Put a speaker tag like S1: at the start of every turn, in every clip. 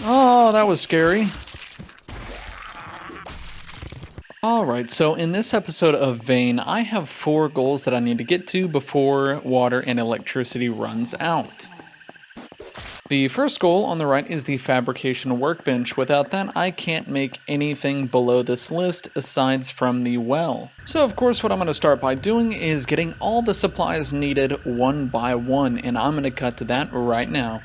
S1: Oh, that was scary. Alright, so in this episode of Vane, I have 4 goals that I need to get to before water and electricity runs out. The first goal on the right is the fabrication workbench. Without that, I can't make anything below this list aside from the well. So of course what I'm going to start by doing is getting all the supplies needed one by one, and I'm going to cut to that right now.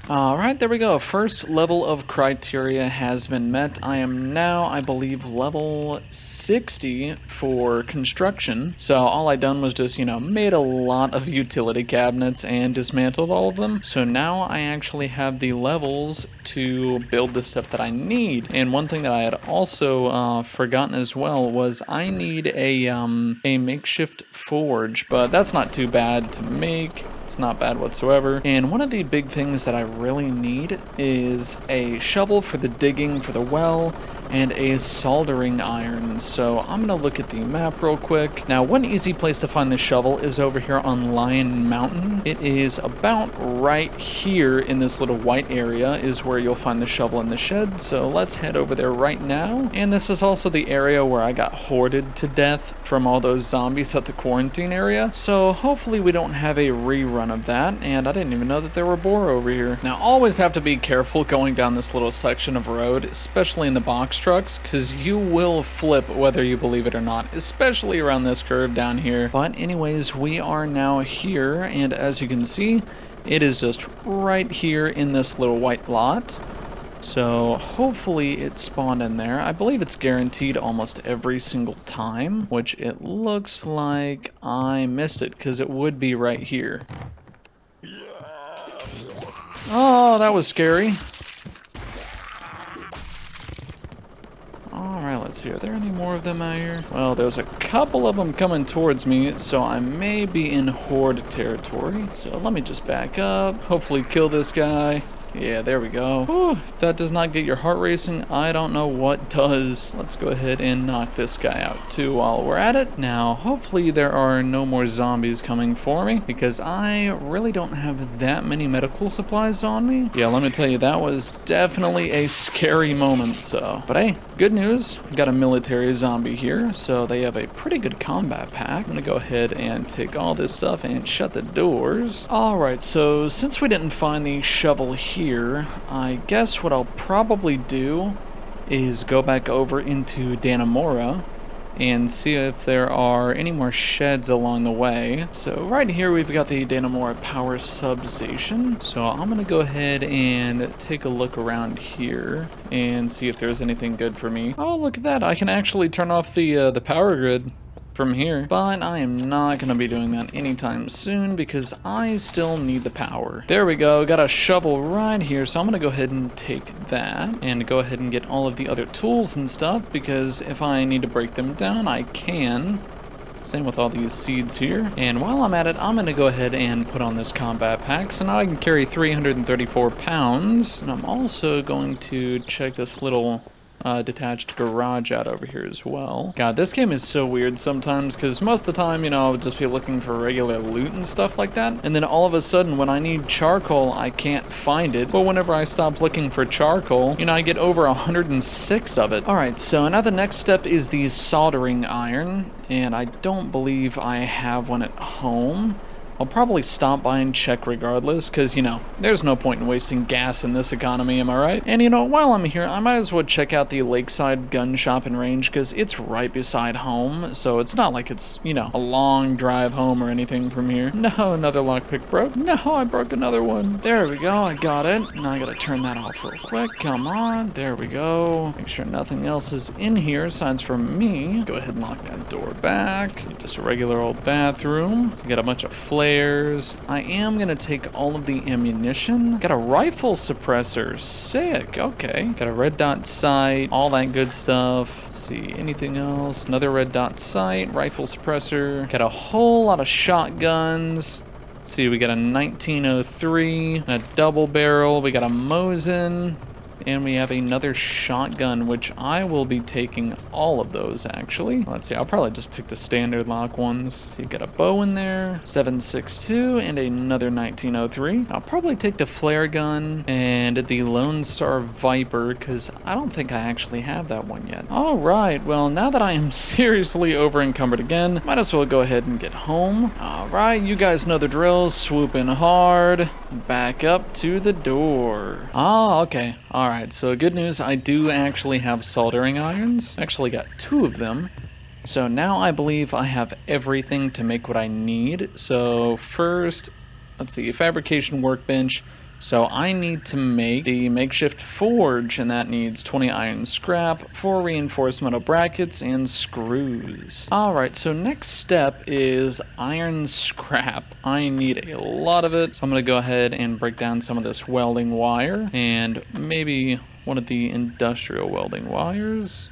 S1: Alright, there we go. First level of criteria has been met. I am now, I believe, level 60 for construction. So all I done was just, made a lot of utility cabinets and dismantled all of them. So now I actually have the levels to build the stuff that I need. And one thing that I had also forgotten as well was I need a makeshift forge, but that's not too bad to make. It's not bad whatsoever. And one of the big things that I really need is a shovel for the digging for the well and a soldering iron. So I'm gonna look at the map real quick. Now, one easy place to find the shovel is over here on Lion Mountain. It is about right here in this little white area is where you'll find the shovel in the shed. So let's head over there right now. And this is also the area where I got hoarded to death from all those zombies at the quarantine area. So hopefully we don't have a rerun of that. And I didn't even know that there were boar over here. Now, always have to be careful going down this little section of road, especially in the box trucks, because you will flip whether you believe it or not, especially around this curve down here. But anyways, we are now here, and as you can see, it is just right here in this little white lot. So hopefully it spawned in there. I believe it's guaranteed almost every single time, which it looks like I missed it because it would be right here. Oh, that was scary. Alright, let's see. Are there any more of them out here? Well, there's a couple of them coming towards me, so I may be in horde territory. So let me just back up. Hopefully kill this guy. Yeah, there we go. Whew, if that does not get your heart racing, I don't know what does. Let's go ahead and knock this guy out too while we're at it. Now, hopefully there are no more zombies coming for me because I really don't have that many medical supplies on me. Yeah, let me tell you, that was definitely a scary moment, so. But hey, good news. We got a military zombie here, so they have a pretty good combat pack. I'm gonna go ahead and take all this stuff and shut the doors. Alright, so since we didn't find the shovel here, I guess what I'll probably do is go back over into Dannemora and see if there are any more sheds along the way. So right here we've got the Dannemora power substation. So I'm gonna go ahead and take a look around here and see if there's anything good for me. Oh, look at that, I can actually turn off the power grid from here, but I am not going to be doing that anytime soon because I still need the power. There we go, got a shovel right here, so I'm going to go ahead and take that and go ahead and get all of the other tools and stuff because if I need to break them down, I can. Same with all these seeds here. And while I'm at it, I'm going to go ahead and put on this combat pack. So now I can carry 334 pounds. And I'm also going to check this little detached garage out over here as well. God, this game is so weird sometimes because most of the time, I'll just be looking for regular loot and stuff like that. And then all of a sudden, when I need charcoal, I can't find it. But whenever I stop looking for charcoal, I get over 106 of it. Alright, so now the next step is the soldering iron. And I don't believe I have one at home. I'll probably stop by and check regardless, because, there's no point in wasting gas in this economy, am I right? And, while I'm here, I might as well check out the Lakeside Gun Shop and Range, because it's right beside home, so it's not like it's, a long drive home or anything from here. No, another lockpick broke. No, I broke another one. There we go, I got it. Now I gotta turn that off real quick. Come on, there we go. Make sure nothing else is in here aside from me. Go ahead and lock that door back. Just a regular old bathroom. So you got a bunch of flares. I am gonna take all of the ammunition. Got a rifle suppressor. Sick. Okay. Got a red dot sight. All that good stuff. Let's see, anything else? Another red dot sight. Rifle suppressor. Got a whole lot of shotguns. Let's see, we got a 1903, a double barrel. We got a Mosin. And we have another shotgun, which I will be taking all of those, actually. Let's see, I'll probably just pick the standard lock ones. So you got a bow in there, 7.62, and another 1903. I'll probably take the flare gun and the Lone Star Viper, because I don't think I actually have that one yet. All right, well, now that I am seriously over encumbered again, might as well go ahead and get home. All right, you guys know the drill. Swoop in hard, back up to the door. Oh, okay. All right, so good news, I do actually have soldering irons. Actually got 2 of them. So now I believe I have everything to make what I need. So first, let's see, fabrication workbench. So I need to make the makeshift forge, and that needs 20 iron scrap, 4 reinforced metal brackets, and screws. Alright, so next step is iron scrap. I need a lot of it, so I'm going to go ahead and break down some of this welding wire, and maybe one of the industrial welding wires.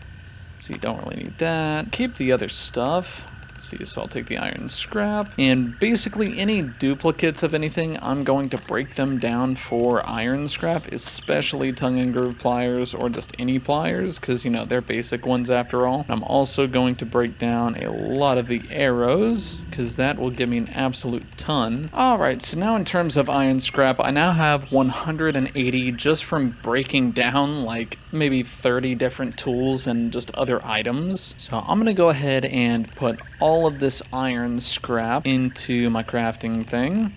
S1: So you don't really need that. Keep the other stuff. Let's see, so I'll take the iron scrap, and basically any duplicates of anything, I'm going to break them down for iron scrap, especially tongue and groove pliers or just any pliers, because, you know, they're basic ones after all. I'm also going to break down a lot of the arrows, because that will give me an absolute ton. Alright, so now in terms of iron scrap, I now have 180 just from breaking down like maybe 30 different tools and just other items. So I'm going to go ahead and put all of this iron scrap into my crafting thing.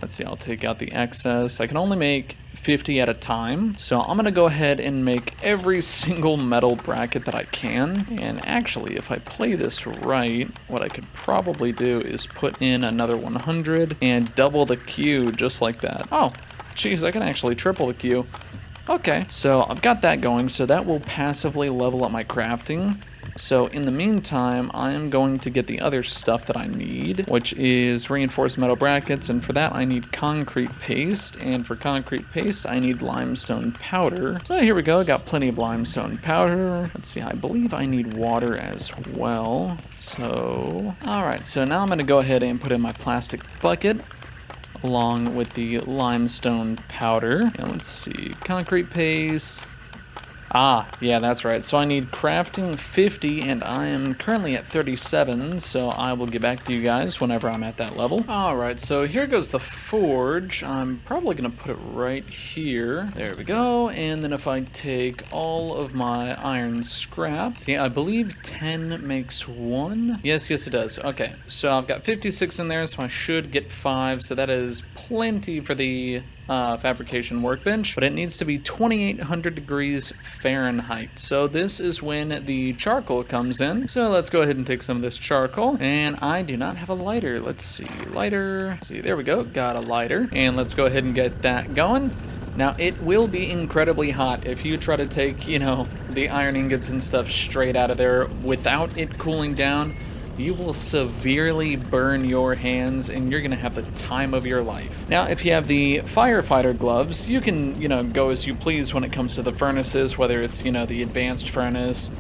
S1: Let's see, I'll take out the excess. I can only make 50 at a time, so I'm gonna go ahead and make every single metal bracket that I can. And actually, if I play this right, what I could probably do is put in another 100 and double the queue just like that. Oh, geez, I can actually triple the queue. Okay, so I've got that going, so that will passively level up my crafting. So in the meantime, I'm going to get the other stuff that I need, which is reinforced metal brackets, and for that I need concrete paste, and for concrete paste I need limestone powder. So here we go, got plenty of limestone powder. Let's see, I believe I need water as well. So, alright, so now I'm going to go ahead and put in my plastic bucket along with the limestone powder. And let's see, concrete paste. Ah, yeah, that's right. So I need crafting 50, and I am currently at 37, so I will get back to you guys whenever I'm at that level. Alright, so here goes the forge. I'm probably going to put it right here. There we go. And then if I take all of my iron scrap, see, I believe 10 makes 1. Yes, it does. Okay, so I've got 56 in there, so I should get 5, so that is plenty for the fabrication workbench, but it needs to be 2800 degrees Fahrenheit. So this is when the charcoal comes in. So let's go ahead and take some of this charcoal, and I do not have a lighter. Let's see, lighter. See, there we go, got a lighter, and let's go ahead and get that going. Now, it will be incredibly hot if you try to take, you know, the iron ingots and stuff straight out of there without it cooling down. You will severely burn your hands, and you're gonna have the time of your life. Now, if you have the firefighter gloves, you can, you know, go as you please when it comes to the furnaces, whether it's, you know, the advanced furnace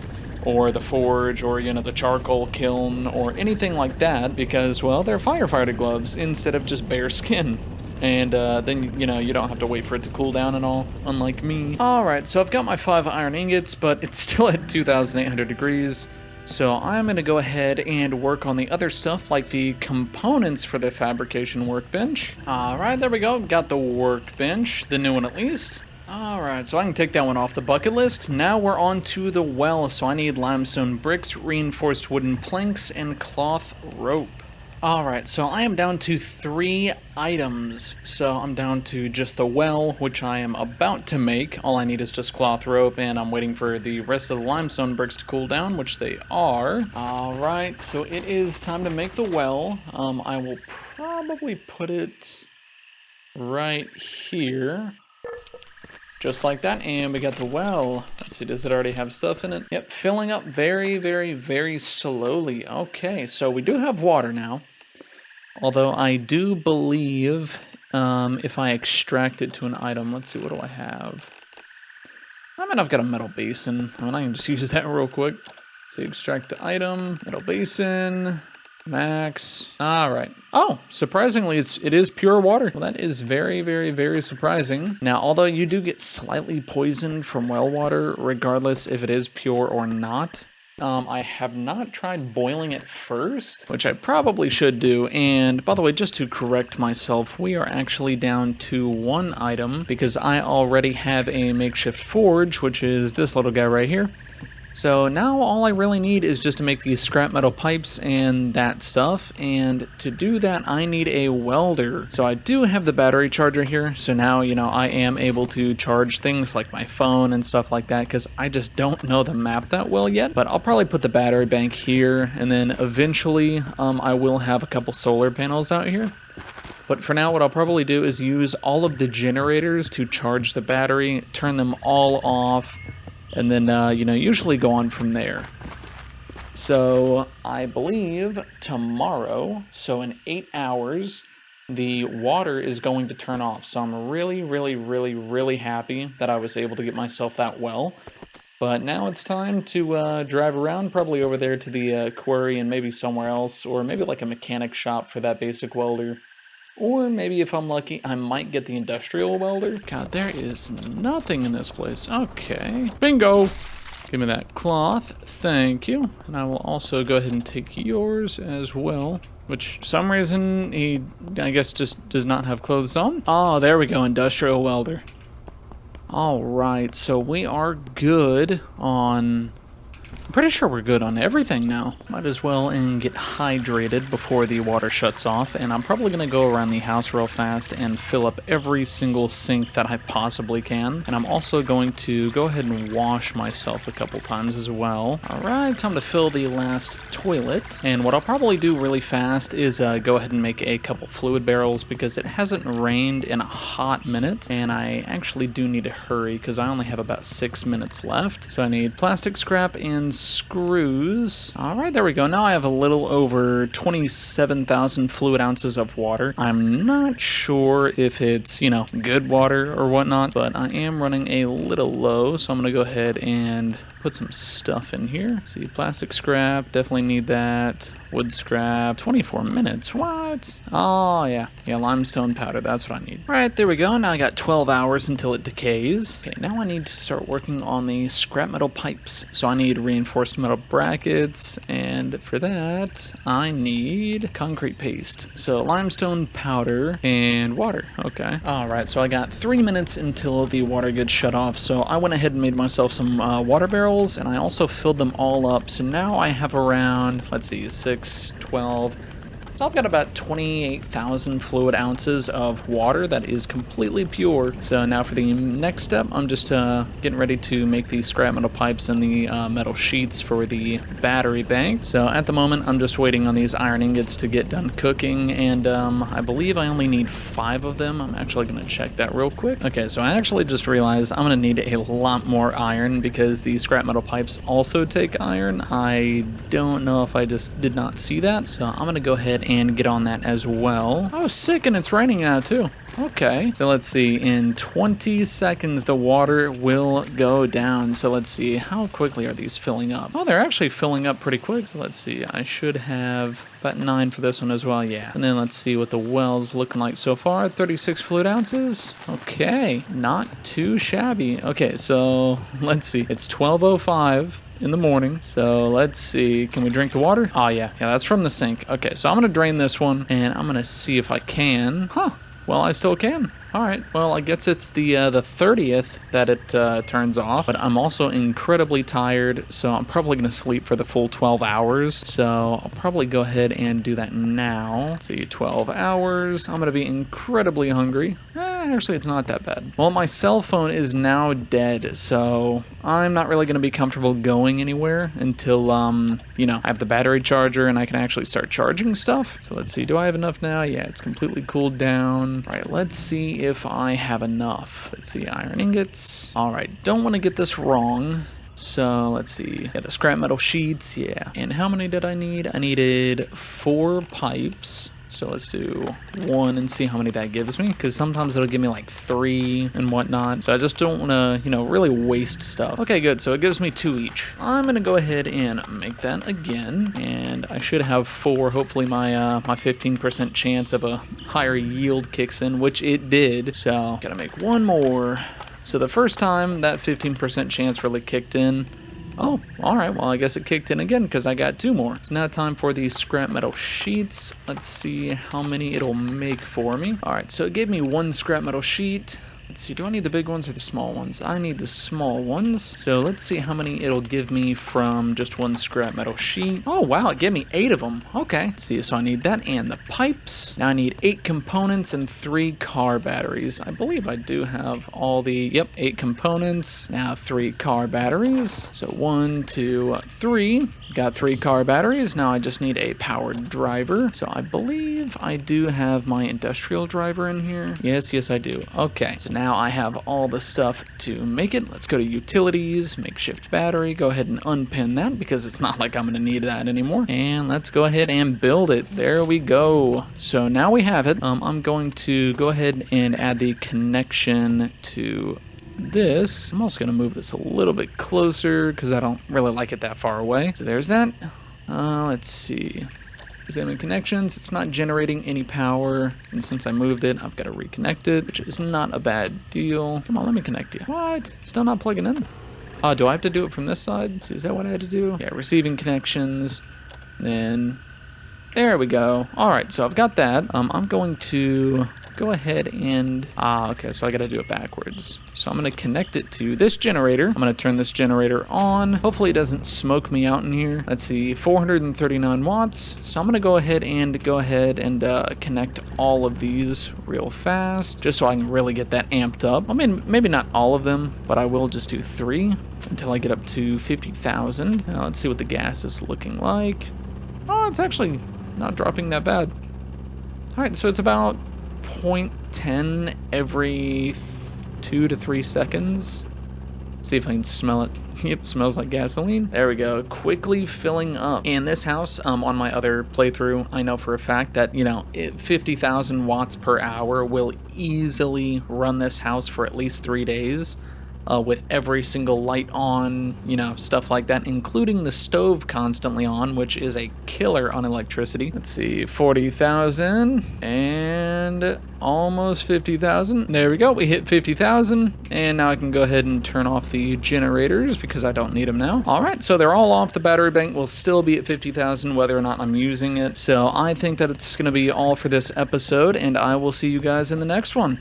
S1: or the forge or, you know, the charcoal kiln or anything like that, because, well, they're firefighter gloves instead of just bare skin. And then, you know, you don't have to wait for it to cool down and all, unlike me. Alright, so I've got my 5 iron ingots, but it's still at 2,800 degrees. So I'm going to go ahead and work on the other stuff, like the components for the fabrication workbench. Alright, there we go. Got the workbench, the new one at least. Alright, so I can take that one off the bucket list. Now we're on to the well, so I need limestone bricks, reinforced wooden planks, and cloth rope. Alright, so I am down to 3 items. So I'm down to just the well, which I am about to make. All I need is just cloth rope, and I'm waiting for the rest of the limestone bricks to cool down, which they are. Alright, so it is time to make the well. I will probably put it right here. Just like that, and we got the well. Let's see, does it already have stuff in it? Yep, filling up very, very, very slowly. Okay, so we do have water now. Although I do believe if I extract it to an item, let's see, what do I have? I mean, I've got a metal basin. I mean, I can just use that real quick. So extract the item, metal basin. Max. All right. Oh, surprisingly, it is pure water. Well, that is very, very, very surprising. Now, although you do get slightly poisoned from well water, regardless if it is pure or not, I have not tried boiling it first, which I probably should do. And by the way, just to correct myself, we are actually down to one item because I already have a makeshift forge, which is this little guy right here. So now all I really need is just to make these scrap metal pipes and that stuff, and to do that I need a welder. So I do have the battery charger here, so now, you know, I am able to charge things like my phone and stuff like that, because I just don't know the map that well yet. But I'll probably put the battery bank here, and then eventually I will have a couple solar panels out here. But for now, what I'll probably do is use all of the generators to charge the battery, turn them all off, and then, you know, usually go on from there. So I believe tomorrow, so in 8 hours, the water is going to turn off. So I'm really, really, really, really happy that I was able to get myself that well. But now it's time to drive around, probably over there to the quarry and maybe somewhere else, or maybe like a mechanic shop for that basic welder. Or maybe if I'm lucky, I might get the industrial welder. God, there is nothing in this place. Okay. Bingo! Give me that cloth. Thank you. And I will also go ahead and take yours as well. Which, for some reason, he, I guess, just does not have clothes on. Oh, there we go. Industrial welder. Alright, so we are good on... I'm pretty sure we're good on everything now. Might as well and get hydrated before the water shuts off, and I'm probably going to go around the house real fast and fill up every single sink that I possibly can. And I'm also going to go ahead and wash myself a couple times as well. Alright, time to fill the last toilet. And what I'll probably do really fast is go ahead and make a couple fluid barrels because it hasn't rained in a hot minute, and I actually do need to hurry because I only have about 6 minutes left. So I need plastic scrap and screws. All right, there we go. Now I have a little over 27,000 fluid ounces of water. I'm not sure if it's, you know, good water or whatnot, but I am running a little low, so I'm gonna go ahead and put some stuff in here. Let's see, plastic scrap, definitely need that. Wood scrap, 24 minutes, what? Oh, yeah, limestone powder, that's what I need. All right, there we go. Now I got 12 hours until it decays. Okay, now I need to start working on the scrap metal pipes. So I need reinforced metal brackets, and for that, I need concrete paste. So limestone powder and water, okay. All right, so I got 3 minutes until the water gets shut off, so I went ahead and made myself some water barrels, and I also filled them all up. So now I have around, let's see, 6, 12, so I've got about 28,000 fluid ounces of water that is completely pure. So now for the next step, I'm just getting ready to make the scrap metal pipes and the metal sheets for the battery bank. So at the moment, I'm just waiting on these iron ingots to get done cooking, and I believe I only need 5 of them. I'm actually going to check that real quick. Okay, so I actually just realized I'm going to need a lot more iron because the scrap metal pipes also take iron. I don't know if I just did not see that, so I'm going to go ahead and get on that as well. Oh, sick, and it's raining now too. Okay, so let's see, in 20 seconds the water will go down. So let's see, how quickly are these filling up? Oh, they're actually filling up pretty quick. So let's see, I should have about 9 for this one as well, yeah. And then let's see what the well's looking like so far. 36 fluid ounces. Okay, not too shabby. Okay, so let's see, it's 12:05 in the morning. So let's see, can we drink the water? Oh yeah, that's from the sink. Okay, so I'm gonna drain this one and I'm gonna see if I can. Huh, well, I still can. All right, well, I guess it's the 30th that it turns off, but I'm also incredibly tired, so I'm probably gonna sleep for the full 12 hours. So I'll probably go ahead and do that now. Let's see, 12 hours. I'm gonna be incredibly hungry. Actually, it's not that bad. Well, my cell phone is now dead, so I'm not really gonna be comfortable going anywhere until, you know, I have the battery charger and I can actually start charging stuff. So let's see, do I have enough now? Yeah, it's completely cooled down. All right, let's see if I have enough. Let's see, iron ingots. All right, don't want to get this wrong. So let's see, yeah, the scrap metal sheets, yeah. And how many did I need? I needed 4 pipes. So let's do 1 and see how many that gives me, because sometimes it'll give me like 3 and whatnot. So I just don't want to, you know, really waste stuff. Okay, good. So it gives me 2 each. I'm going to go ahead and make that again, and I should have 4. Hopefully my 15% chance of a higher yield kicks in, which it did. So gotta make 1 more. So the first time that 15% chance really kicked in. Oh, all right. Well, I guess it kicked in again because I got 2 more. It's now time for these scrap metal sheets. Let's see how many it'll make for me. All right, so it gave me 1 scrap metal sheet. Let's see, do I need the big ones or the small ones? I need the small ones. So let's see how many it'll give me from just 1 scrap metal sheet. Oh, wow, it gave me 8 of them. Okay, let's see, so I need that and the pipes. Now I need 8 components and 3 car batteries. I believe I do have all the, yep, 8 components. Now 3 car batteries. So 1, 2, 3. Got 3 car batteries. Now I just need a powered driver. So I believe I do have my industrial driver in here. Yes, I do. Okay, so now I have all the stuff to make it. Let's go to utilities, makeshift battery. Go ahead and unpin that because it's not like I'm going to need that anymore. And let's go ahead and build it. There we go. So now we have it. I'm going to go ahead and add the connection to this. I'm also going to move this a little bit closer because I don't really like it that far away. So there's that. Let's see. Examine connections. It's not generating any power, and since I moved it, I've got to reconnect it, which is not a bad deal. Come on, let me connect you. What? Still not plugging in? Do I have to do it from this side? Is that what I had to do? Yeah, receiving connections. Then there we go. All right, so I've got that. I'm going to go ahead and okay, so I got to do it backwards. So I'm going to connect it to this generator. I'm going to turn this generator on. Hopefully it doesn't smoke me out in here. Let's see, 439 watts. So I'm going to go ahead and connect all of these real fast, just so I can really get that amped up. I mean, maybe not all of them, but I will just do 3 until I get up to 50,000. Now let's see what the gas is looking like. Oh, it's actually not dropping that bad. All right, so it's about 0.10 every 2 to 3 seconds. Let's see if I can smell it. Yep, smells like gasoline. There we go, quickly filling up. And this house, on my other playthrough, I know for a fact that, 50,000 watts per hour will easily run this house for at least 3 days. With every single light on, stuff like that, including the stove constantly on, which is a killer on electricity. Let's see, 40,000 and almost 50,000. There we go, we hit 50,000, and now I can go ahead and turn off the generators because I don't need them now. All right, so they're all off. The battery bank will still be at 50,000 whether or not I'm using it. So I think that it's going to be all for this episode, and I will see you guys in the next one.